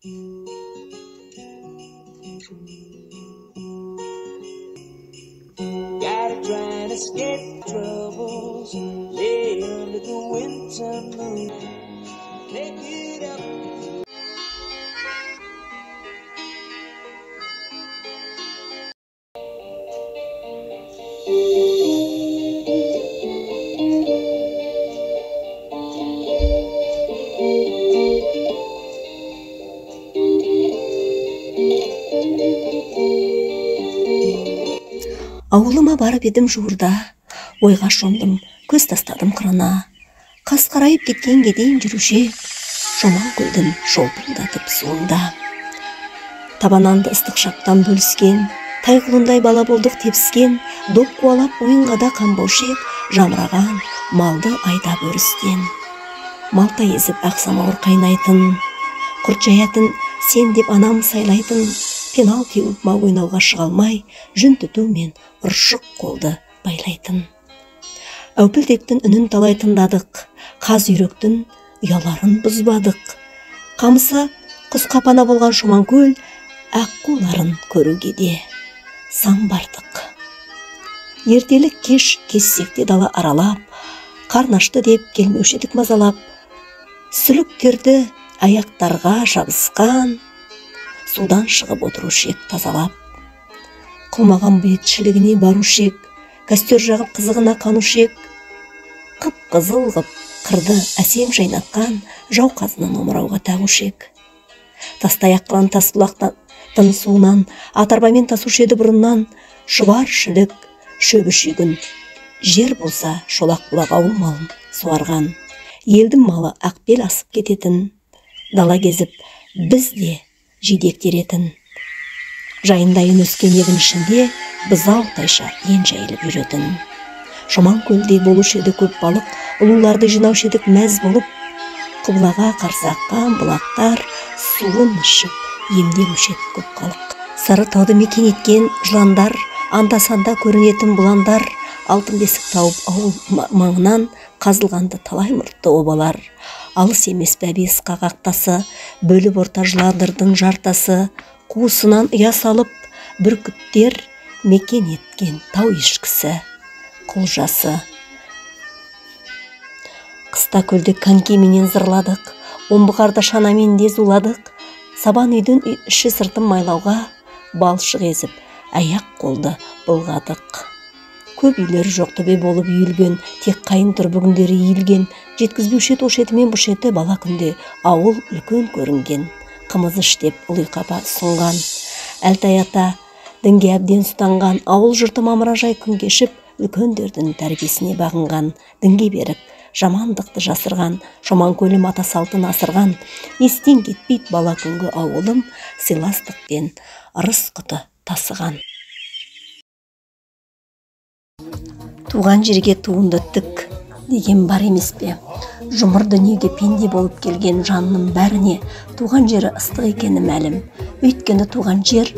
Gotta try to escape troubles, lay under the winter moon, make it up. Ауылыма барып едім жуырда, ойға шомдым, көз тастадым қырына. Қас қарайып кеткенге дейін жүруші, Жоман көлдің шолпылдатып суында. Табананды ыстық шаптан бөліскен, тайғылындай бала болдық тепскен, доп қуалап ойынға да қамбаушек, жамыраған малды айдап өрістен. Малта езіп ақсамауыр қайнайтын, құрт жаятын сен деп анам сайлайтын, пенал теуіп ма ойнауға шығалмай, жүн түтумен ұршық қолды байлайтын. Әупілдектің үнін талай тыңдадық, қаз үйректің ұяларын бұзбадық. Қамысы құс қапана болған Шоман көл, аққуларын көруге де сан бардық. Ертелік кеш кессекте дала аралап, қарнашты деп келмеушедік мазалап, сүліктерді аяқтарға жабысқан, судан шығып отырушек тазалап. Қылмаған бетшілігіне барушек, костер жағып қызығына қанушек, қып-қызыл ғып қырды әсем жайнатқан жауқазынан омырауға тағушек. Тастаяқ қылан тас бұлақтың суынан, атарбамен тасушеді бұрыннан, шұбар шілік, шөбі шүйгін. Жер болса шолақ бұлақ ауыл малын суарған, елдің малы ақбел асып кететін, дала кезіп бізде жидек теретін. Жайындайын өскен егін ішінде бұзау тайша ен жайылып жүретін. Шоман көлде болушы еді көп балық, ұлуларды жинаушы едік мәз болып, қыбылаға қарсы аққан бұлақтар суын ішіп емделуші еді көп халық. Сары тауды мекен еткен жыландар, анда-санда көрінетін бұландар, алтын бесік тауып ауыл маңынан қазылғанды талай мұртты обалар. Алыс емес бәбес қағақтасы, бөліп орта жыландырдың жартасы, қуысынан ұя салып, бүркіттер мекен еткен тау ешкісі, құлжасы. Қыста көлде конькименен зырладық, омбығарда шанамен де зуладық, сабан үйдің іші сыртын майлауға балшық езіп, аяқ қолды бұлғадық. Көп үйлері жоқ төбе болып үйілген, тек қайын тұр бүгіндері иілген, жеткізбеушет ошетімен бұшеті бала күнде ауыл үлкен көрінген. Қымыз іштеп ұлы қапа сұнған, әлтай ата дінге әбден ұстанған, ауыл жұрты мамыражай күн кешіп, үлкендердің тәрбиесіне бағынған, дінге беріп, жамандықты жасырған, Шоман көлі мата салтын асырған, естен кетпейді бала күнгі ауылым, сыйластықпен ырыс құты тасыған. Туған жерге туынды тік деген бар емес пе? Жұмыр дүниеге пенде болып келген жанның бәріне туған жері ыстық екені мәлім. Өйткені туған жер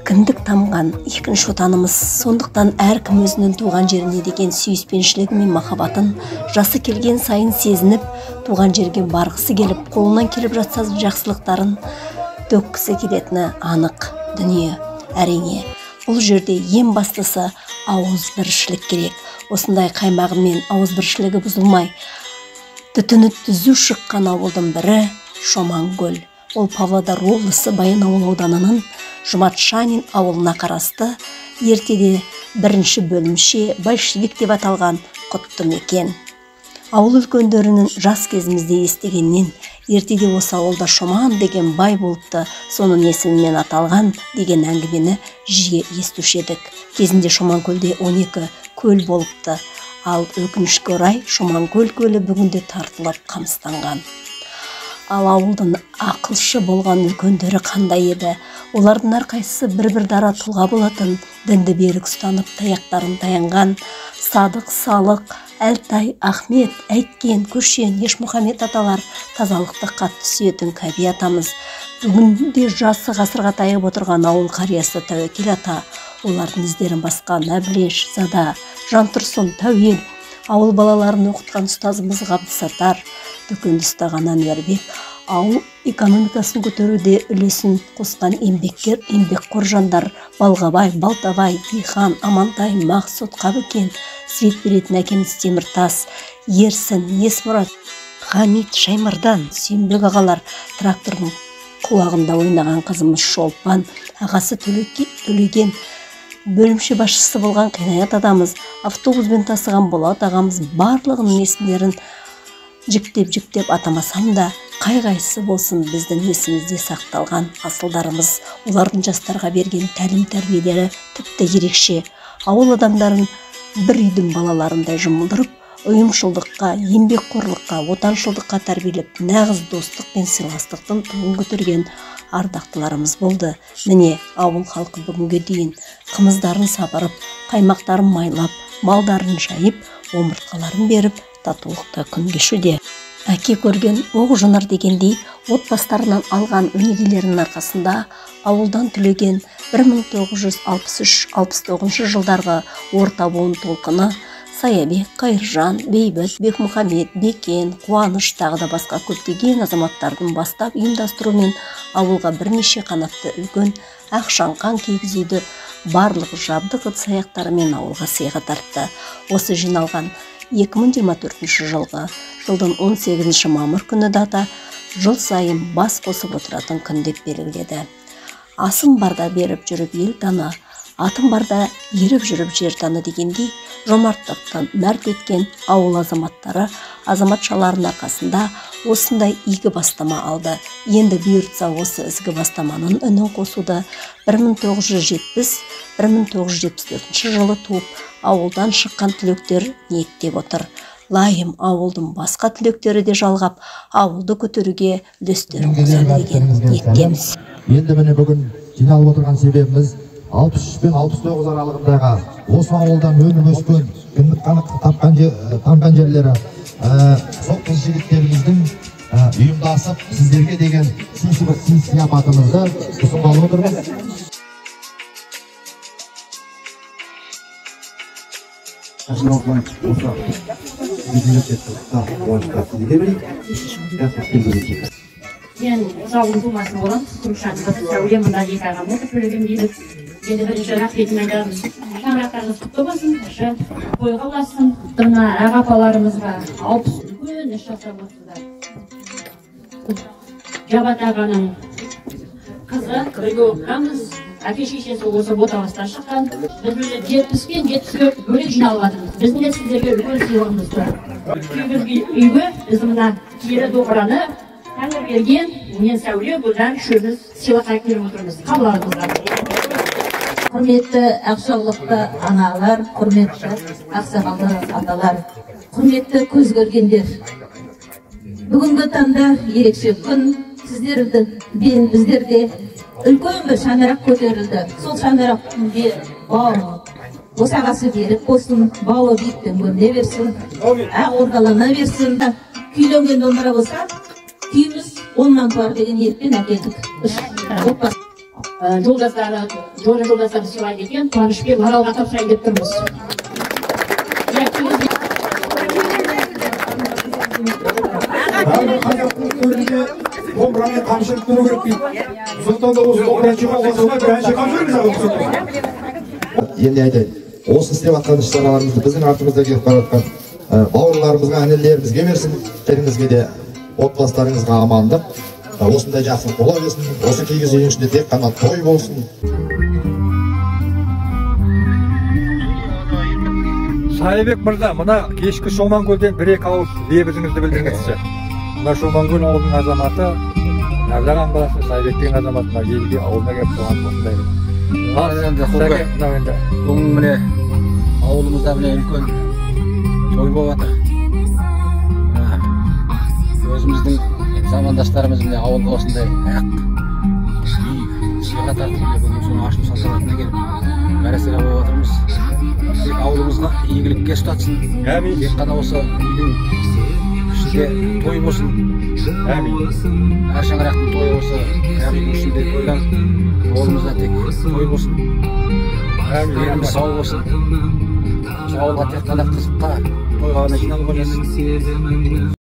кіндік тамған екінші отанымыз. Сондықтан әркім өзінің туған жеріне деген сүйіспеншілігі мен махаббатын жасы келген сайын сезініп, туған жерге барғысы келіп, қолынан келіп жатса жақсылықтарын төккісі келетіні анық дүние. Әрине, бұл жерде ең бастысы ауызбіршілік керек. Осындай қаймағы мен ауызбіршілігі бұзылмай, түтіні түзу шыққан ауылдың бірі Шоман көл. Ол Павлодар облысы Баянауыл ауданының Жұматшанин ауылына қарасты, ертеде бірінші бөлімше большевик деп аталған құтты мекен. Ауыл үлкендерінің жас кезімізде естігеннен, ертеде осы ауылда Шоман деген бай болыпты, соның есімімен аталған деген әңгімені жиі естуші едік. Кезінде Шоман көлде 12 көл болыпты, ал өкінішке орай Шоман көлі бүгінде тартылып қамыстанған. Ал ауылдың ақылшы болған үлкендері қандай еді? Олардың әрқайсысы бір-бір дара тұлға болатын, дінді берік ұстанып таяқтарын таянған, Садық, Салық, Әлтай, Ахмет, Әйткен, Көшен, Ешмұхамет аталар тазалықты қатты сүйетін Кәби атамыз. Бүгінде жасы ғасырға таяп отырған ауыл қариясы Тәуекел ата, олардың іздерін басқан Әбілеш, Зада, Жантұрсын, Тәуел, ауыл балаларын оқытқан ұстазымыз Ғабдысаттар, дүкенді ұстаған Әнуарбек, ауыл экономикасын көтеруде үлесін қосқан еңбекқор жандар Балғабай, Балтабай, Дихан, Амантай, Мақсұт, Қабыкен, свет беретін әкеміз Теміртас, Ерсін, Есмұрат, Хамит, Шаймырдан, Сүйінбек ағалар, трактордың құлағында ойнаған қызымыз Шолпан, ағасы Төлеген, бөлімше басшысы болған Қинаят адамыз, автобуспен тасыған Болат ағамыз барлығының есімдерін жіктеп атамасам да, қай-қайсысы болсын біздің есімізде сақталған асылдарымыз. Олардың жастарға берген тәлім-тәрбиелері тіпті ерекше. Ауыл адамдарын бір үйдің балаларындай жұмылдырып, ұйымшылдыққа, еңбекқорлыққа, отаншылдыққа тәрбиелеп, нағыз достық пен сыйластықтың туын көтерген ардақтыларымыз болды. Міне, ауыл халқы бүгінге дейін қымыздарын сапырып, қаймақтарын майлап, малдарын жайып, омыртқаларын беріп, татулықта күн кешуде. Әке көрген оқ жонар дегендей, отбастарынан алған өнегелерінің арқасында ауылдан түлеген 1963-69 жылдарғы орта буын толқыны Саябек, Қайыржан, Бейбіт, Бекмұхамед, Бекен, Қуаныш тағы да басқа көптеген азаматтардың бастап ұйымдастырумен ауылға бірнеше қанатты үлкен ақшаңқан киіз үйді барлық жабдық ыдыс-аяқтарымен ауылға сыйға тартты. Осы жиналған 2024 жылдың 18 мамыр күні дата жыл сайын бас қосып отыратын күн деп белгіледі. Асым барда беріп жүріп ел таны, атым барда еріп жүріп жер таны дегендей, жомарттықтан мәрт еткен ауыл азаматтары азаматшаларының арқасында осындай игі бастама алды. Енді бұйыртса осы ізгі бастаманың үнін қосуды 1970-1974 жылы туып, ауылдан шыққан түлектер ниеттеп отыр. Лайым ауылдың басқа түлектері де жалғап, ауылды көтеруге үлестерін қосады деген ниеттеміз. Енді міне бүгін жиналып отырған себебіміз 63 пен 69 аралығындағы осы ауылдан өніп өскен, кіндік қанық тамған жерлері сол қыз жігіттеріміздің ұйымдасып сіздерге деген сый-сияпатымызды ұсынғалы отырмыз. Мен жауын тумасын болам, Күршан Сәуле мұнда екі ағам отыр төлеген дейді. Енді бірінші рахметімен айтамыз. Шаңырақтарыңыз құтты болсын, тойға ұласын. Мына аға-апаларымызға 60 үлкен іс жасап отырсыздар. Жабат ағаның қызы, бірге оқығанбыз. Әке-шешесі осы Боталастан шыққан. Біз 70 пен 74 бөлек жиналып жатырмыз. Біздің де сіздерге үлкен сыйлығымыз бар. Үйге біз мына киелі домбыраны Тәңірберген, мен Сәуле, бұдан үшеуміз сыйлыққа келіп отырмыз. Қабылдарыңыздар. Құрметті ақшаулықты аналар, құрметті ақсақалды аталар, құрметті көз көргендер. Бүгінгі таңда ерекше күн, сіздерді біздерде үлкен бір шаңырақ көтерілді. Сол шаңырақтың бауы босағасы берік болсын, бауы биіктен көріне берсін, ақ ордалана берсін. Күйленген домбыра болса, күйіміз оннан туар деген ниетпен әкелдік. Жолдастары сыйлайды екен, қуанышпен Маралға тапсырайын деп тұрмыз. Қазақтың төрінде домбырамен қамшылық тұру керек дейді. Сондықтан да осы домбыраншы қоғасына бір әнші қамшылық жасап. Енді айтайын, осы істеп атқан іс-шараларымызды біздің артымызда келіп бара жатқан бауырларымызға, інілерімізге берсін, теріңізге де отбасыларыңызға амандық, осындай жақсылық бола берсін, осы киіз үйдің ішінде тек қана той болсын. Саябек мырза, мына кешкі Шоманкөлден бір-екі ауыз лебізіңізді білдіріңізші. Мына Шоманкөл ауылының азаматы, Нәрлаған баласы Саябек деген азаматына елге ауылына келіп тұрған осындай. Бүгін міне ауылымызда міне үлкен той болып жатыр. Өзіміздің замандастарымыз міне ауылда осындай ақ сыйға тартып бүгін соны ашып салтанатына келіп мәресіге болып отырмыз. Тек ауылымызға игілікке ұстатсын. Тек қана осы үйдің ішінде той болсын. Әр шаңырақтың тойы осы әр үйдің ішінде тойланып, ауылымызда тек той болсын. Еліміз сау болсын. Осы ауылға тек қана қызыққа тойға ғана жиналып отырмыз.